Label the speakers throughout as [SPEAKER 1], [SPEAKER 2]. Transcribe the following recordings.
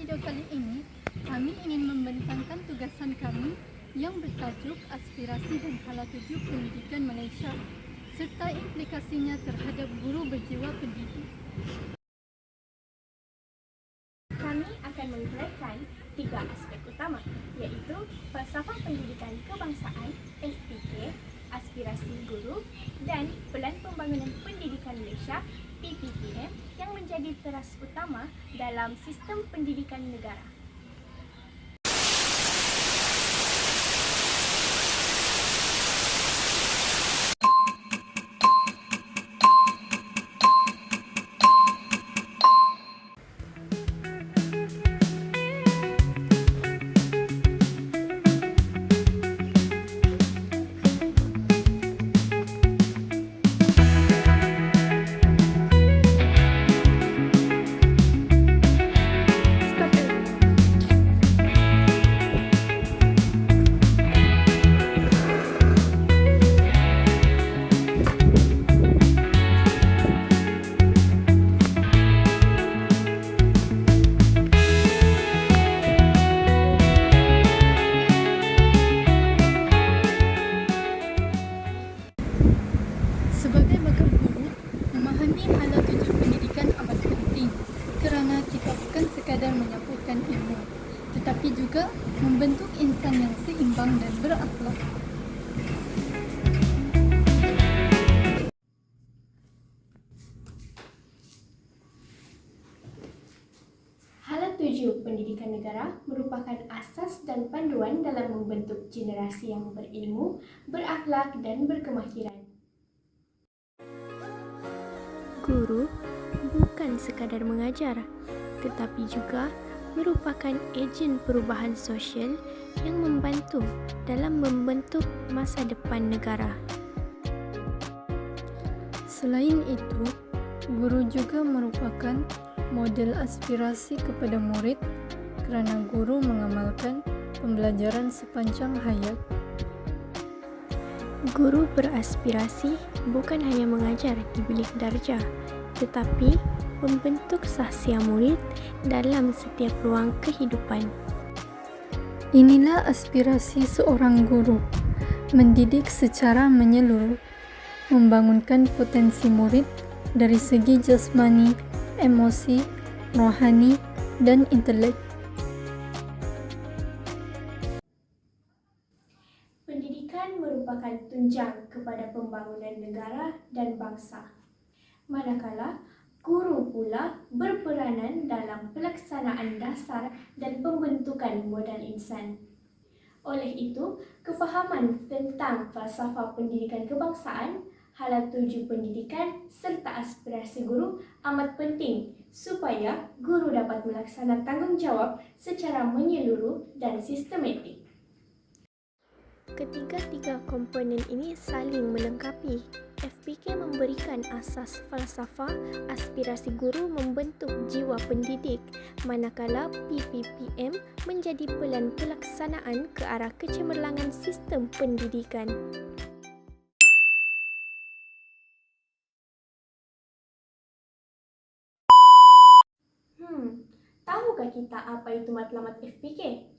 [SPEAKER 1] video kali ini, kami ingin membentangkan tugasan kami yang bertajuk Aspirasi dan Hala Tuju Pendidikan Malaysia serta implikasinya terhadap guru berjiwa pendidik.
[SPEAKER 2] Kami akan menguraikan 3 aspek utama, iaitu falsafah pendidikan kebangsaan (FPK), aspirasi guru dan Pelan Pembangunan Pendidikan Malaysia (PPPM) yang menjadi teras utama dalam sistem pendidikan negara.
[SPEAKER 1] Sebagai bakal guru, memahami hala tuju pendidikan amat penting kerana kita bukan sekadar menyampaikan ilmu, tetapi juga membentuk insan yang seimbang dan berakhlak.
[SPEAKER 2] Hala tuju pendidikan negara merupakan asas dan panduan dalam membentuk generasi yang berilmu, berakhlak dan berkemahiran.
[SPEAKER 3] Guru bukan sekadar mengajar, tetapi juga merupakan ejen perubahan sosial yang membantu dalam membentuk masa depan negara.
[SPEAKER 1] Selain itu, guru juga merupakan model aspirasi kepada murid kerana guru mengamalkan pembelajaran sepanjang hayat.
[SPEAKER 3] Guru beraspirasi bukan hanya mengajar di bilik darjah, tetapi membentuk sahsia murid dalam setiap ruang kehidupan.
[SPEAKER 1] Inilah aspirasi seorang guru, mendidik secara menyeluruh, membangunkan potensi murid dari segi jasmani, emosi, rohani, dan intelek.
[SPEAKER 2] Pendidikan merupakan tunjang kepada pembangunan negara dan bangsa. Manakala guru pula berperanan dalam pelaksanaan dasar dan pembentukan modal insan. Oleh itu, kefahaman tentang falsafah pendidikan kebangsaan, hala tuju pendidikan serta aspirasi guru amat penting supaya guru dapat melaksanakan tanggungjawab secara menyeluruh dan sistematik.
[SPEAKER 3] Ketiga-tiga komponen ini saling melengkapi. FPK memberikan asas falsafah, aspirasi guru membentuk jiwa pendidik, manakala PPPM menjadi pelan pelaksanaan ke arah kecemerlangan sistem pendidikan.
[SPEAKER 2] Tahukah kita apa itu matlamat FPK?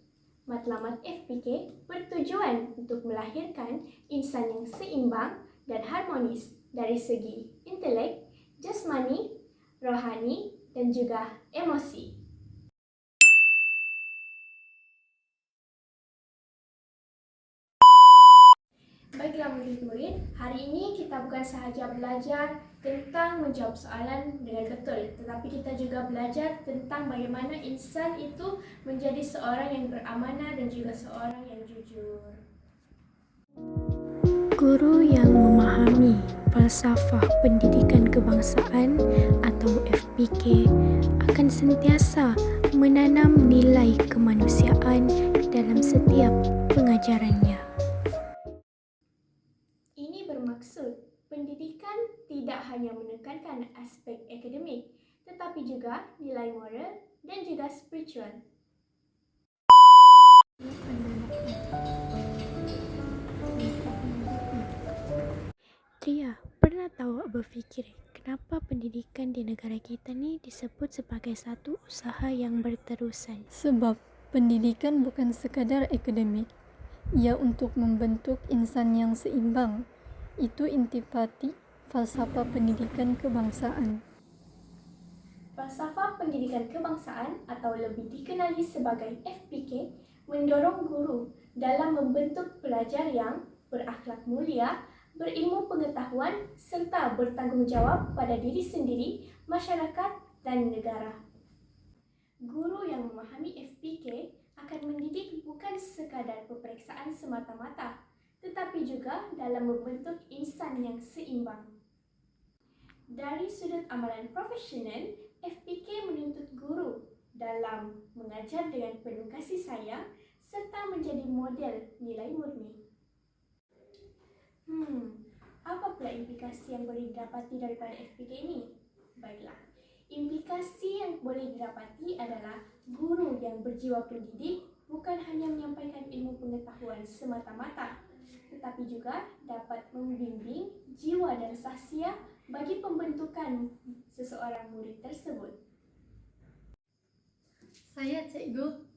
[SPEAKER 2] Matlamat FPK bertujuan untuk melahirkan insan yang seimbang dan harmonis dari segi intelek, jasmani, rohani, dan juga emosi. Baiklah murid-murid, hari ini kita bukan sahaja belajar tentang menjawab soalan dengan betul, tetapi kita juga belajar tentang bagaimana insan itu menjadi seorang yang beramanah dan juga seorang yang jujur.
[SPEAKER 3] Guru yang memahami falsafah pendidikan kebangsaan atau FPK akan sentiasa menanam nilai kemanusiaan dalam setiap pengajarannya.
[SPEAKER 2] Ini bermaksud pendidikan tidak hanya menekankan aspek akademik, tetapi juga nilai moral dan juga spiritual.
[SPEAKER 3] Tria, pernah tahu berfikir kenapa pendidikan di negara kita ni disebut sebagai satu usaha yang berterusan?
[SPEAKER 1] Sebab pendidikan bukan sekadar akademik, ia untuk membentuk insan yang seimbang. Itu intipati falsafah pendidikan kebangsaan.
[SPEAKER 2] Falsafah pendidikan kebangsaan atau lebih dikenali sebagai FPK mendorong guru dalam membentuk pelajar yang berakhlak mulia, berilmu pengetahuan serta bertanggungjawab pada diri sendiri, masyarakat dan negara. Guru yang memahami FPK akan mendidik bukan sekadar peperiksaan semata-mata, tetapi juga dalam membentuk insan yang seimbang. Dari sudut amalan profesional, FPK menuntut guru dalam mengajar dengan penuh kasih sayang serta menjadi model nilai murni. Apa pula implikasi yang boleh didapati daripada FPK ini? Baiklah, implikasi yang boleh didapati adalah guru yang berjiwa pendidik bukan hanya menyampaikan ilmu pengetahuan semata-mata, tetapi juga dapat membimbing jiwa dan sahsia bagi pembentukan seseorang murid tersebut.
[SPEAKER 1] Saya cikgu.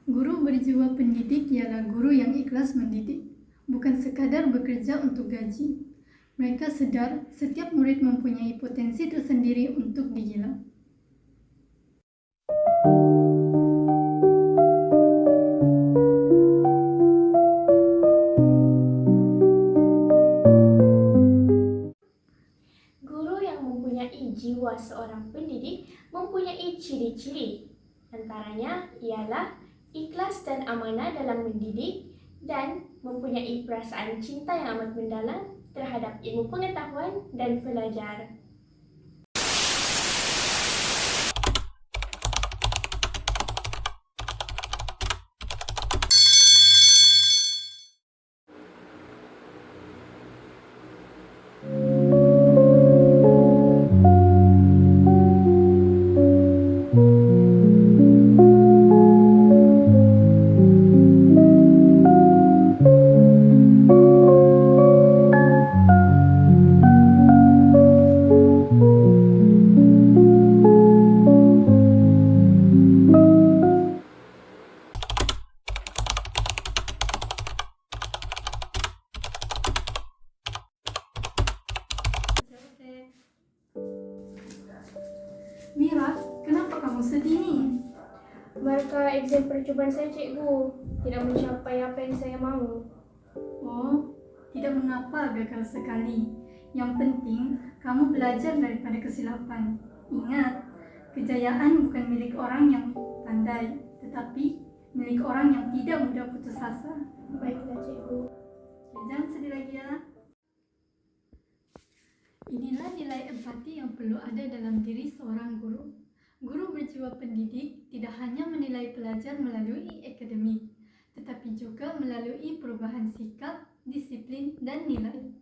[SPEAKER 1] Guru berjiwa pendidik ialah guru yang ikhlas mendidik, bukan sekadar bekerja untuk gaji. Mereka sedar setiap murid mempunyai potensi tersendiri untuk digilang.
[SPEAKER 2] Guru yang mempunyai jiwa seorang pendidik mempunyai ciri-ciri. Antaranya ialah ikhlas dan amanah dalam mendidik dan mempunyai perasaan cinta yang amat mendalam terhadap ilmu pengetahuan dan pelajar.
[SPEAKER 1] Mira, kenapa kamu sedih ni?
[SPEAKER 2] Markah exam percubaan saya, cikgu, tidak mencapai apa yang saya mahu.
[SPEAKER 1] Oh, tidak mengapa gagal sekali. Yang penting, kamu belajar daripada kesilapan. Ingat, kejayaan bukan milik orang yang pandai, tetapi milik orang yang tidak mudah putus asa.
[SPEAKER 2] Baiklah, cikgu.
[SPEAKER 1] Jangan sedih lagi ya. Inilah nilai empati yang perlu ada dalam diri seorang guru. Guru berjiwa pendidik tidak hanya menilai pelajar melalui akademik, tetapi juga melalui perubahan sikap, disiplin, dan nilai.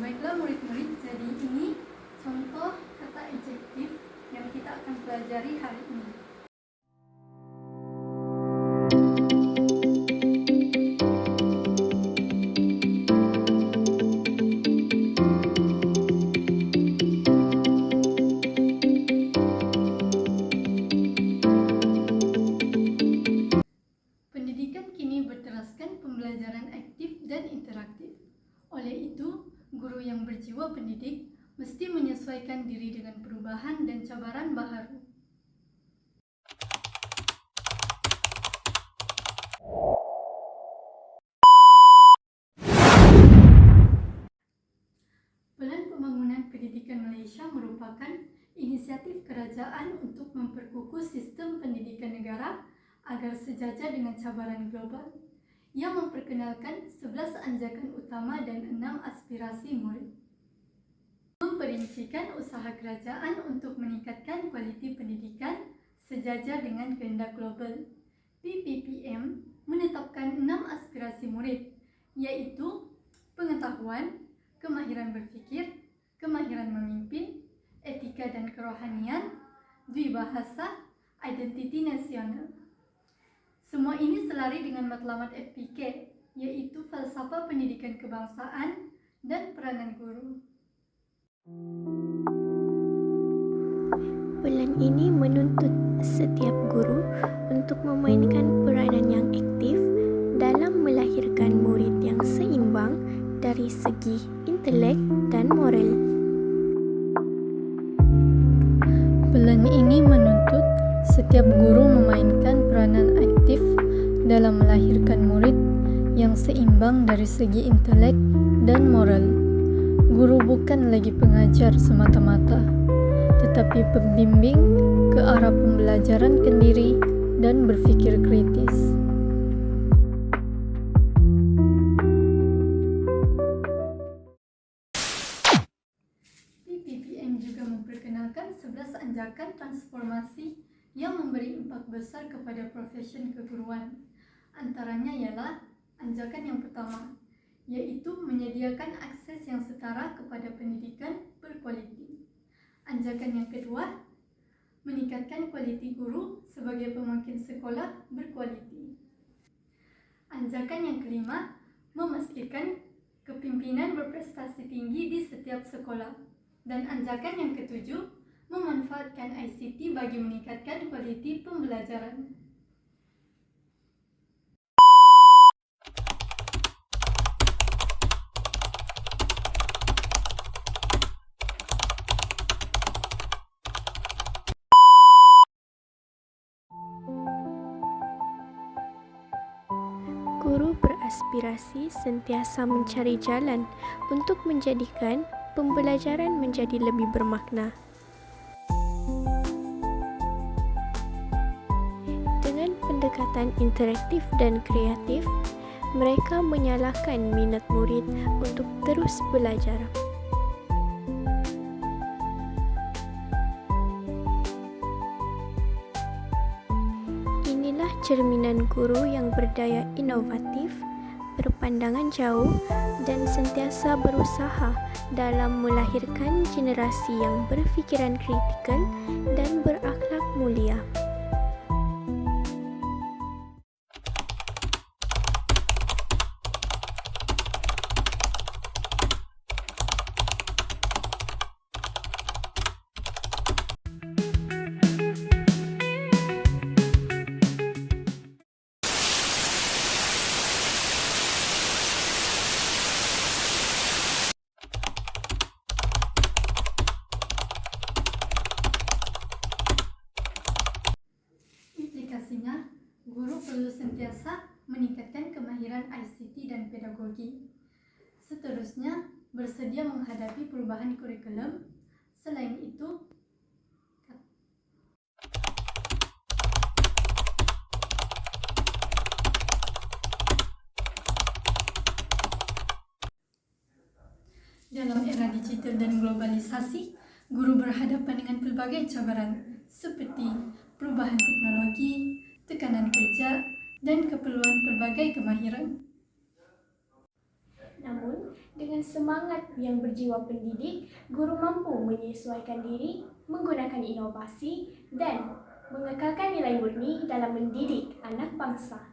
[SPEAKER 1] Baiklah murid-murid, jadi ini contoh kata adjektif yang kita akan pelajari hari ini. Pendidikan kini berteraskan pembelajaran aktif dan interaktif. Oleh itu, guru yang berjiwa pendidik mesti menyesuaikan diri dengan perubahan dan cabaran baharu. merupakan inisiatif kerajaan untuk memperkukuh sistem pendidikan negara agar sejajar dengan cabaran global, yang memperkenalkan 11 anjakan utama dan 6 aspirasi murid. Memperincikan usaha kerajaan untuk meningkatkan kualiti pendidikan sejajar dengan kehendak global. PPPM menetapkan 6 aspirasi murid, yaitu pengetahuan, kemahiran berfikir, kemahiran memimpin, etika dan kerohanian, dwibahasa, identiti nasional. Semua ini selari dengan matlamat FPK, yaitu falsafah pendidikan kebangsaan dan peranan guru.
[SPEAKER 3] Bulan ini menuntut setiap guru untuk memainkan peranan yang aktif dalam melahirkan murid yang seimbang dari segi intelek dan moral.
[SPEAKER 1] Bulan ini menuntut setiap guru memainkan peranan aktif dalam melahirkan murid yang seimbang dari segi intelek dan moral. Guru bukan lagi pengajar semata-mata, tetapi pembimbing ke arah pembelajaran kendiri dan berfikir kritis. PPPM juga memperkenalkan 11 anjakan transformasi yang memberi impak besar kepada profesi keguruan. Antaranya ialah anjakan yang pertama, yaitu menyediakan akses yang setara kepada pendidikan berkualiti. Anjakan yang kedua, meningkatkan kualiti guru sebagai pemakin sekolah berkualiti. Anjakan yang kelima, memastikan kepimpinan berprestasi tinggi di setiap sekolah. Dan anjakan yang ketujuh, memanfaatkan ICT bagi meningkatkan kualiti pembelajaran.
[SPEAKER 3] Guru beraspirasi sentiasa mencari jalan untuk menjadikan pembelajaran menjadi lebih bermakna. Dengan pendekatan interaktif dan kreatif, mereka menyalakan minat murid untuk terus belajar. Inilah cerminan guru yang berdaya inovatif, berpandangan jauh, dan sentiasa berusaha dalam melahirkan generasi yang berfikiran kritikal dan berakhlak mulia.
[SPEAKER 1] Implikasinya, guru perlu sentiasa meningkatkan kemahiran ICT dan pedagogi. Seterusnya, bersedia menghadapi perubahan kurikulum. Selain itu, dalam era digital dan globalisasi, guru berhadapan dengan pelbagai cabaran seperti perubahan teknologi, tekanan kerja, dan keperluan pelbagai kemahiran.
[SPEAKER 2] Namun, dengan semangat yang berjiwa pendidik, guru mampu menyesuaikan diri, menggunakan inovasi, dan mengekalkan nilai murni dalam mendidik anak bangsa.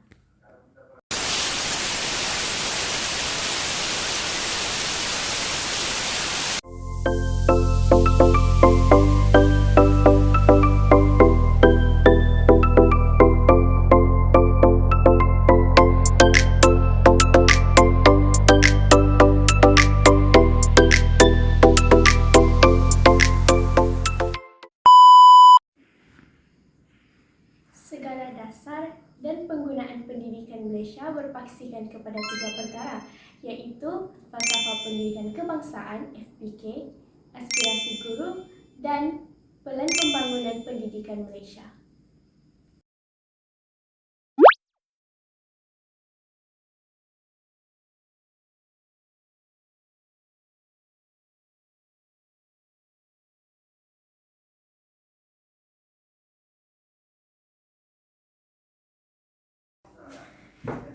[SPEAKER 2] Segala dasar dan penggunaan pendidikan Malaysia berpaksikan kepada 3 perkara, iaitu falsafah pendidikan kebangsaan (FPK), aspirasi guru, dan Pelan Pembangunan Pendidikan Malaysia.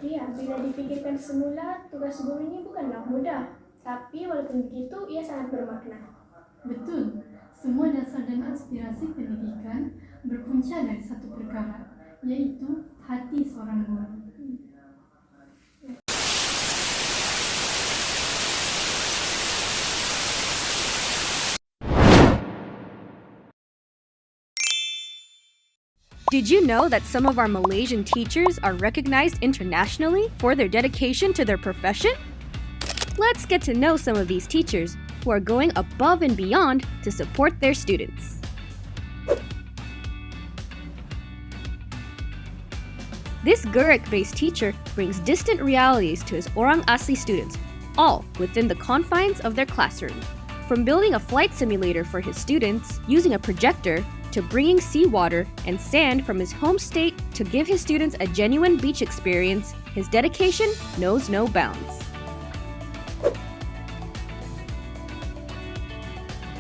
[SPEAKER 2] Ya, bila difikirkan semula, tugas guru ini bukanlah mudah. Tapi walaupun begitu, ia sangat bermakna.
[SPEAKER 1] Betul, semua dasar dan aspirasi pendidikan berpunca dari satu perkara, yaitu hati seorang guru.
[SPEAKER 4] Did you know that some of our Malaysian teachers are recognized internationally for their dedication to their profession? Let's get to know some of these teachers who are going above and beyond to support their students. This Guruk-based teacher brings distant realities to his Orang Asli students, all within the confines of their classroom. From building a flight simulator for his students using a projector, to bringing seawater and sand from his home state to give his students a genuine beach experience, his dedication knows no bounds.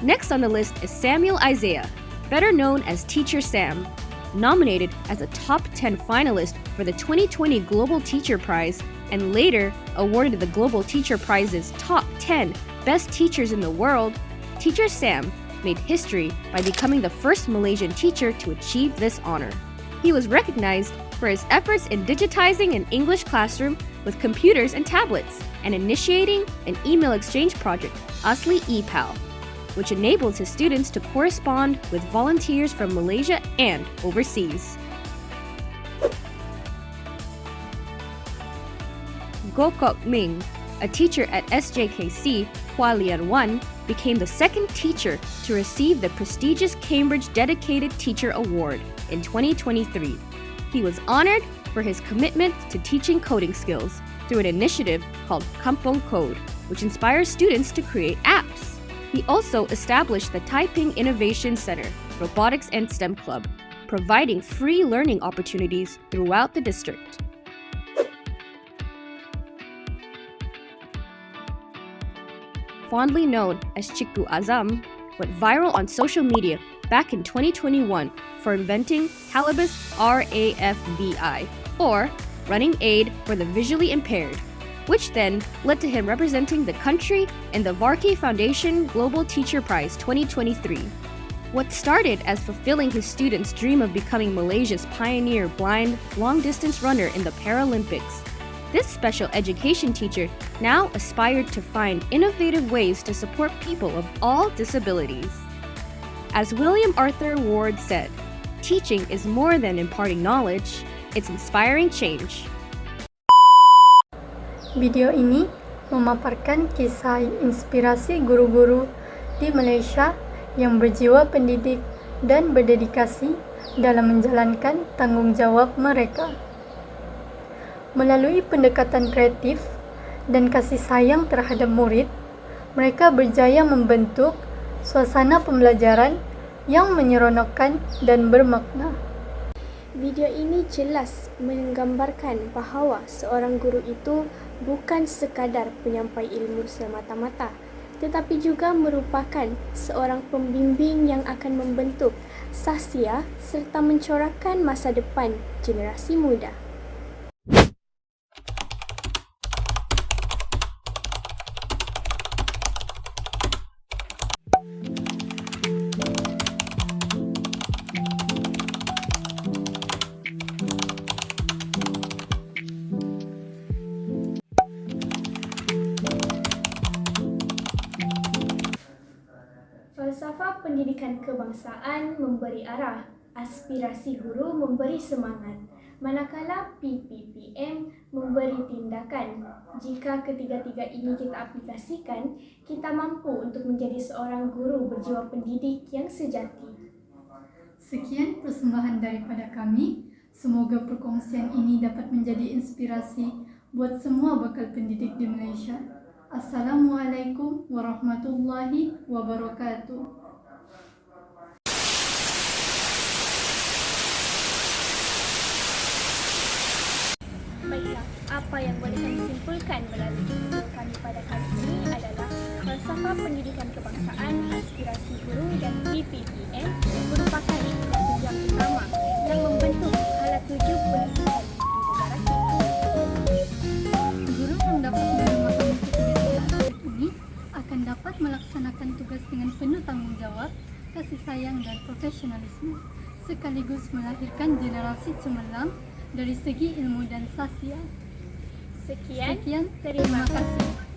[SPEAKER 4] Next on the list is Samuel Isaiah, better known as Teacher Sam, nominated as a top 10 finalist for the 2020 Global Teacher Prize and later awarded the Global Teacher Prize's top 10 best teachers in the world. Teacher Sam made history by becoming the first Malaysian teacher to achieve this honor. He was recognized for his efforts in digitizing an English classroom with computers and tablets and initiating an email exchange project, Asli ePal, which enables his students to correspond with volunteers from Malaysia and overseas. Goh Kok Ming, a teacher at SJKC Hualian 1, became the second teacher to receive the prestigious Cambridge Dedicated Teacher Award in 2023. He was honored for his commitment to teaching coding skills through an initiative called Kampong Code, which inspires students to create apps. He also established the Taiping Innovation Center, Robotics and STEM Club, providing free learning opportunities throughout the district. Fondly known as Cikgu Azam, went viral on social media back in 2021 for inventing Calibus RAFVI, or Running Aid for the Visually Impaired, which then led to him representing the country in the Varkey Foundation Global Teacher Prize 2023. What started as fulfilling his students' dream of becoming Malaysia's pioneer blind long-distance runner in the Paralympics, this special education teacher now aspired to find innovative ways to support people of all disabilities. As William Arthur Ward said, teaching is more than imparting knowledge, it's inspiring change.
[SPEAKER 1] Video ini memaparkan kisah inspirasi guru-guru di Malaysia yang berjiwa pendidik dan berdedikasi dalam menjalankan tanggungjawab mereka. Melalui pendekatan kreatif dan kasih sayang terhadap murid, mereka berjaya membentuk suasana pembelajaran yang menyeronokkan dan bermakna.
[SPEAKER 3] Video ini jelas menggambarkan bahawa seorang guru itu bukan sekadar penyampai ilmu semata-mata, tetapi juga merupakan seorang pembimbing yang akan membentuk sahsia serta mencorakkan masa depan generasi muda.
[SPEAKER 2] Falsafah pendidikan kebangsaan memberi arah, aspirasi guru memberi semangat, manakala PPPM memberi tindakan. Jika ketiga-tiga ini kita aplikasikan, kita mampu untuk menjadi seorang guru berjiwa pendidik yang sejati.
[SPEAKER 1] Sekian persembahan daripada kami. Semoga perkongsian ini dapat menjadi inspirasi buat semua bakal pendidik di Malaysia. Assalamualaikum warahmatullahi wabarakatuh.
[SPEAKER 2] dikumpulkan melalui video kami pada kali ini adalah Falsafah Pendidikan Kebangsaan, Aspirasi Guru dan PPPM merupakan ikut tujuan utama yang membentuk hala tuju pendidikan di negara kita.
[SPEAKER 1] Guru yang dapat memahami ketiga aspek ini akan dapat melaksanakan tugas dengan penuh tanggungjawab, kasih sayang dan profesionalisme, sekaligus melahirkan generasi cemerlang dari segi ilmu dan sosial.
[SPEAKER 2] Sekian,
[SPEAKER 1] Terima kasih.